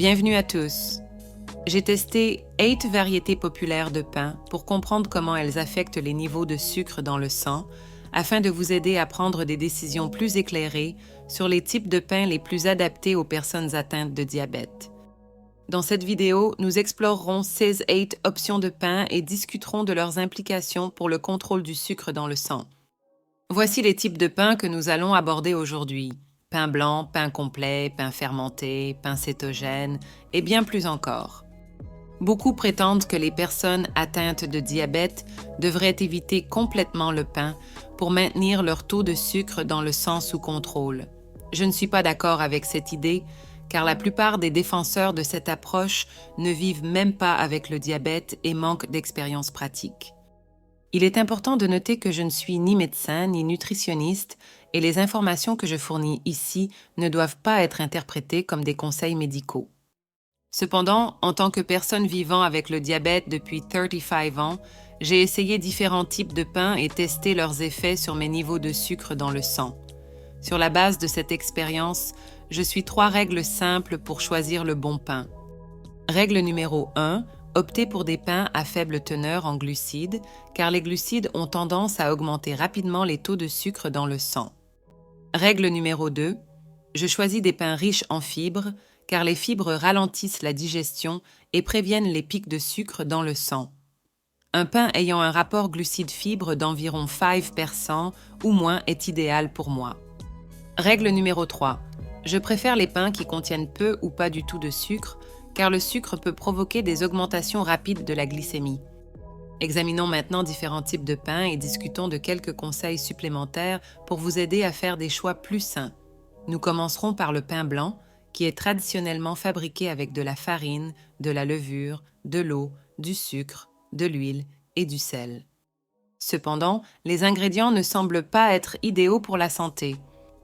Bienvenue à tous. J'ai testé 8 variétés populaires de pain pour comprendre comment elles affectent les niveaux de sucre dans le sang, afin de vous aider à prendre des décisions plus éclairées sur les types de pain les plus adaptés aux personnes atteintes de diabète. Dans cette vidéo, nous explorerons ces 8 options de pain et discuterons de leurs implications pour le contrôle du sucre dans le sang. Voici les types de pain que nous allons aborder aujourd'hui. Pain blanc, pain complet, pain fermenté, pain cétogène et bien plus encore. Beaucoup prétendent que les personnes atteintes de diabète devraient éviter complètement le pain pour maintenir leur taux de sucre dans le sang sous contrôle. Je ne suis pas d'accord avec cette idée, car la plupart des défenseurs de cette approche ne vivent même pas avec le diabète et manquent d'expérience pratique. Il est important de noter que je ne suis ni médecin ni nutritionniste et les informations que je fournis ici ne doivent pas être interprétées comme des conseils médicaux. Cependant, en tant que personne vivant avec le diabète depuis 35 ans, j'ai essayé différents types de pain et testé leurs effets sur mes niveaux de sucre dans le sang. Sur la base de cette expérience, je suis 3 règles simples pour choisir le bon pain. Règle numéro 1, optez pour des pains à faible teneur en glucides, car les glucides ont tendance à augmenter rapidement les taux de sucre dans le sang. Règle numéro 2, je choisis des pains riches en fibres, car les fibres ralentissent la digestion et préviennent les pics de sucre dans le sang. Un pain ayant un rapport glucides-fibres d'environ 5% ou moins est idéal pour moi. Règle numéro 3, je préfère les pains qui contiennent peu ou pas du tout de sucre, car le sucre peut provoquer des augmentations rapides de la glycémie. Examinons maintenant différents types de pains et discutons de quelques conseils supplémentaires pour vous aider à faire des choix plus sains. Nous commencerons par le pain blanc, qui est traditionnellement fabriqué avec de la farine, de la levure, de l'eau, du sucre, de l'huile et du sel. Cependant, les ingrédients ne semblent pas être idéaux pour la santé.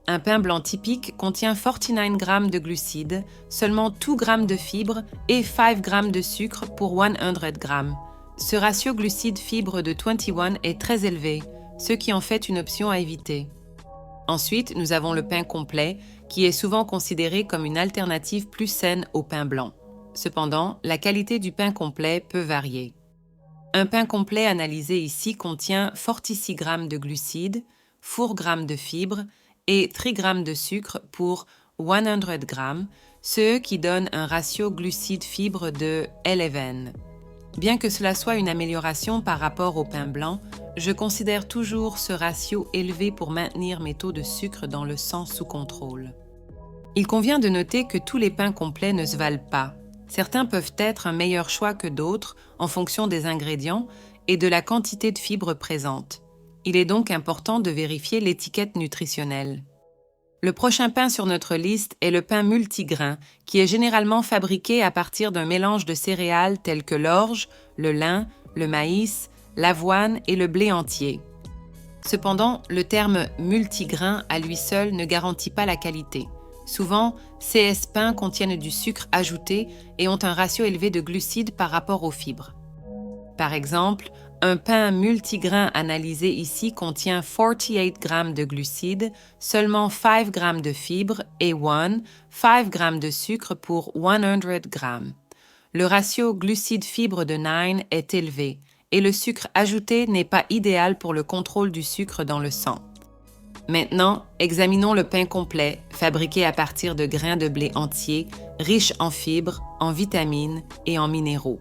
Un pain blanc typique contient 49 g de glucides, seulement 2 g de fibres et 5 g de sucre pour 100 g. Ce ratio glucides-fibres de 21 est très élevé, ce qui en fait une option à éviter. Ensuite, nous avons le pain complet, qui est souvent considéré comme une alternative plus saine au pain blanc. Cependant, la qualité du pain complet peut varier. Un pain complet analysé ici contient 46 g de glucides, 4 g de fibres et 3 g de sucre pour 100 g, ce qui donne un ratio glucides-fibres de 11. Bien que cela soit une amélioration par rapport au pain blanc, je considère toujours ce ratio élevé pour maintenir mes taux de sucre dans le sang sous contrôle. Il convient de noter que tous les pains complets ne se valent pas. Certains peuvent être un meilleur choix que d'autres en fonction des ingrédients et de la quantité de fibres présentes. Il est donc important de vérifier l'étiquette nutritionnelle. Le prochain pain sur notre liste est le pain multigrain, qui est généralement fabriqué à partir d'un mélange de céréales telles que l'orge, le lin, le maïs, l'avoine et le blé entier. Cependant, le terme multigrain à lui seul ne garantit pas la qualité. Souvent, ces pains contiennent du sucre ajouté et ont un ratio élevé de glucides par rapport aux fibres. Par exemple, un pain multigrain analysé ici contient 48 g de glucides, seulement 5 g de fibres et 5 g de sucre pour 100 g. Le ratio glucides-fibres de 9 est élevé et le sucre ajouté n'est pas idéal pour le contrôle du sucre dans le sang. Maintenant, examinons le pain complet, fabriqué à partir de grains de blé entiers, riches en fibres, en vitamines et en minéraux.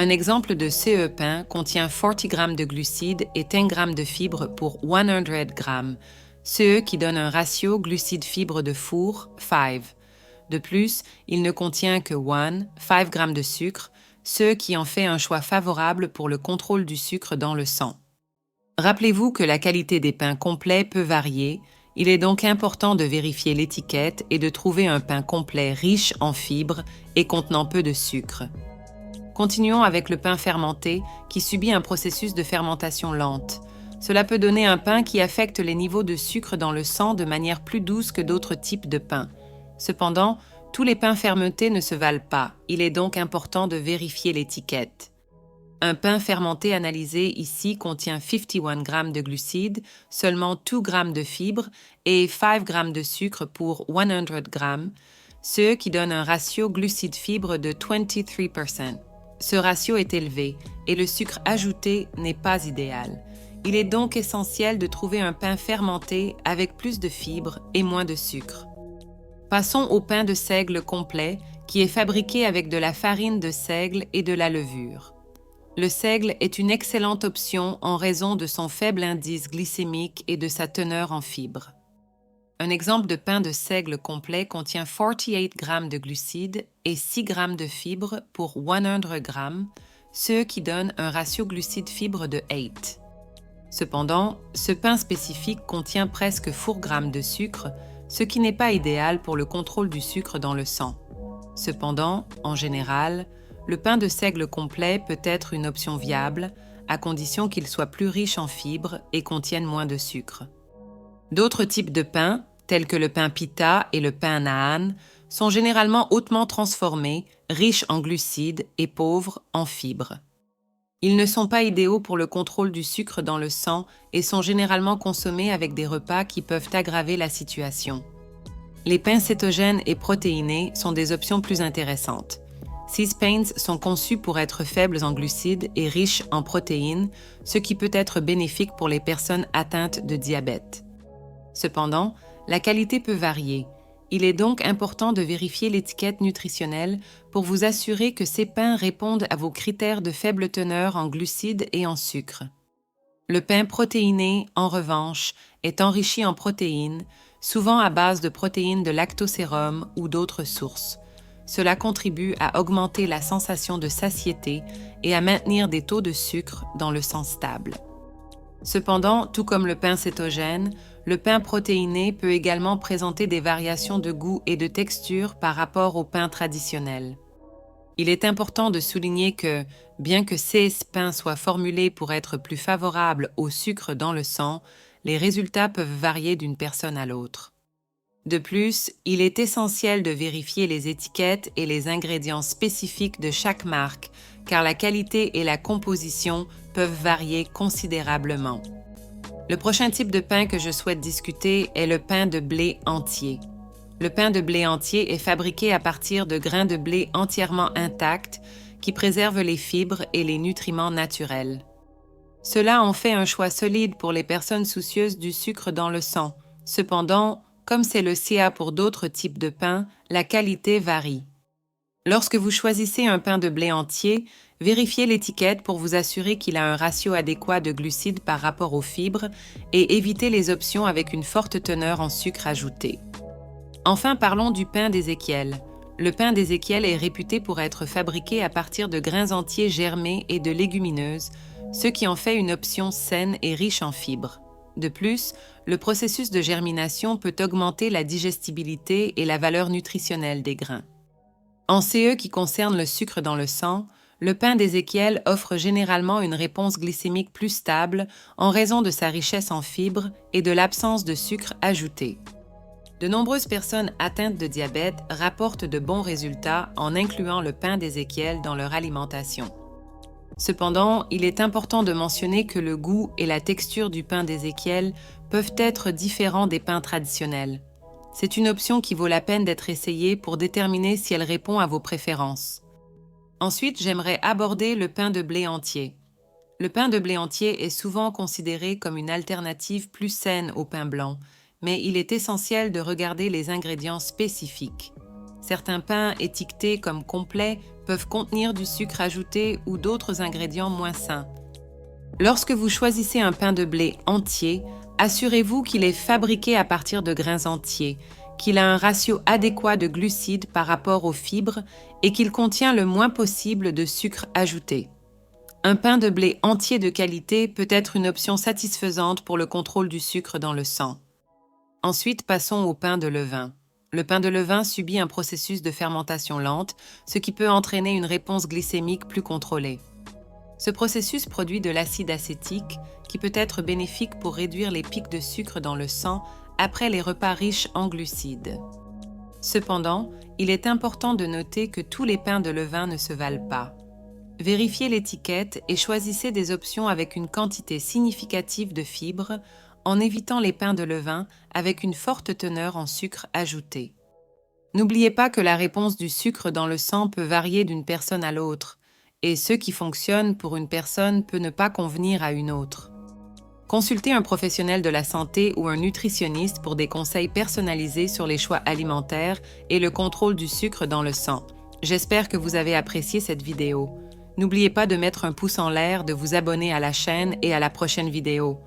Un exemple de CE pain contient 40 g de glucides et 10 g de fibres pour 100 g, CE qui donne un ratio glucides-fibres de four 5. De plus, il ne contient que 5 g de sucre, ce qui en fait un choix favorable pour le contrôle du sucre dans le sang. Rappelez-vous que la qualité des pains complets peut varier, il est donc important de vérifier l'étiquette et de trouver un pain complet riche en fibres et contenant peu de sucre. Continuons avec le pain fermenté qui subit un processus de fermentation lente. Cela peut donner un pain qui affecte les niveaux de sucre dans le sang de manière plus douce que d'autres types de pain. Cependant, tous les pains fermentés ne se valent pas, il est donc important de vérifier l'étiquette. Un pain fermenté analysé ici contient 51 g de glucides, seulement 2 g de fibres et 5 g de sucre pour 100 g, ceux qui donnent un ratio glucides-fibres de 23%. Ce ratio est élevé et le sucre ajouté n'est pas idéal. Il est donc essentiel de trouver un pain fermenté avec plus de fibres et moins de sucre. Passons au pain de seigle complet qui est fabriqué avec de la farine de seigle et de la levure. Le seigle est une excellente option en raison de son faible indice glycémique et de sa teneur en fibres. Un exemple de pain de seigle complet contient 48 g de glucides et 6 g de fibres pour 100 g, ce qui donne un ratio glucides-fibres de 8. Cependant, ce pain spécifique contient presque 4 g de sucre, ce qui n'est pas idéal pour le contrôle du sucre dans le sang. Cependant, en général, le pain de seigle complet peut être une option viable, à condition qu'il soit plus riche en fibres et contienne moins de sucre. D'autres types de pains, tels que le pain pita et le pain naan, sont généralement hautement transformés, riches en glucides et pauvres en fibres. Ils ne sont pas idéaux pour le contrôle du sucre dans le sang et sont généralement consommés avec des repas qui peuvent aggraver la situation. Les pains cétogènes et protéinés sont des options plus intéressantes. Ces pains sont conçus pour être faibles en glucides et riches en protéines, ce qui peut être bénéfique pour les personnes atteintes de diabète. Cependant, la qualité peut varier. Il est donc important de vérifier l'étiquette nutritionnelle pour vous assurer que ces pains répondent à vos critères de faible teneur en glucides et en sucre. Le pain protéiné, en revanche, est enrichi en protéines, souvent à base de protéines de lactosérum ou d'autres sources. Cela contribue à augmenter la sensation de satiété et à maintenir des taux de sucre dans le sang stable. Cependant, tout comme le pain cétogène, le pain protéiné peut également présenter des variations de goût et de texture par rapport au pain traditionnel. Il est important de souligner que, bien que ces pains soient formulés pour être plus favorables au sucre dans le sang, les résultats peuvent varier d'une personne à l'autre. De plus, il est essentiel de vérifier les étiquettes et les ingrédients spécifiques de chaque marque, car la qualité et la composition peuvent varier considérablement. Le prochain type de pain que je souhaite discuter est le pain de blé entier. Le pain de blé entier est fabriqué à partir de grains de blé entièrement intacts qui préservent les fibres et les nutriments naturels. Cela en fait un choix solide pour les personnes soucieuses du sucre dans le sang. Cependant, comme c'est le cas pour d'autres types de pain, la qualité varie. Lorsque vous choisissez un pain de blé entier, vérifiez l'étiquette pour vous assurer qu'il a un ratio adéquat de glucides par rapport aux fibres et évitez les options avec une forte teneur en sucre ajouté. Enfin, parlons du pain d'Ézéchiel. Le pain d'Ézéchiel est réputé pour être fabriqué à partir de grains entiers germés et de légumineuses, ce qui en fait une option saine et riche en fibres. De plus, le processus de germination peut augmenter la digestibilité et la valeur nutritionnelle des grains. En ce qui concerne le sucre dans le sang, le pain d'Ézéchiel offre généralement une réponse glycémique plus stable en raison de sa richesse en fibres et de l'absence de sucre ajouté. De nombreuses personnes atteintes de diabète rapportent de bons résultats en incluant le pain d'Ézéchiel dans leur alimentation. Cependant, il est important de mentionner que le goût et la texture du pain d'Ézéchiel peuvent être différents des pains traditionnels. C'est une option qui vaut la peine d'être essayée pour déterminer si elle répond à vos préférences. Ensuite, j'aimerais aborder le pain de blé entier. Le pain de blé entier est souvent considéré comme une alternative plus saine au pain blanc, mais il est essentiel de regarder les ingrédients spécifiques. Certains pains étiquetés comme complets peuvent contenir du sucre ajouté ou d'autres ingrédients moins sains. Lorsque vous choisissez un pain de blé entier, assurez-vous qu'il est fabriqué à partir de grains entiers, qu'il a un ratio adéquat de glucides par rapport aux fibres et qu'il contient le moins possible de sucre ajouté. Un pain de blé entier de qualité peut être une option satisfaisante pour le contrôle du sucre dans le sang. Ensuite, passons au pain de levain. Le pain de levain subit un processus de fermentation lente, ce qui peut entraîner une réponse glycémique plus contrôlée. Ce processus produit de l'acide acétique qui peut être bénéfique pour réduire les pics de sucre dans le sang après les repas riches en glucides. Cependant, il est important de noter que tous les pains de levain ne se valent pas. Vérifiez l'étiquette et choisissez des options avec une quantité significative de fibres en évitant les pains de levain avec une forte teneur en sucre ajouté. N'oubliez pas que la réponse du sucre dans le sang peut varier d'une personne à l'autre, et ce qui fonctionne pour une personne peut ne pas convenir à une autre. Consultez un professionnel de la santé ou un nutritionniste pour des conseils personnalisés sur les choix alimentaires et le contrôle du sucre dans le sang. J'espère que vous avez apprécié cette vidéo. N'oubliez pas de mettre un pouce en l'air, de vous abonner à la chaîne et à la prochaine vidéo.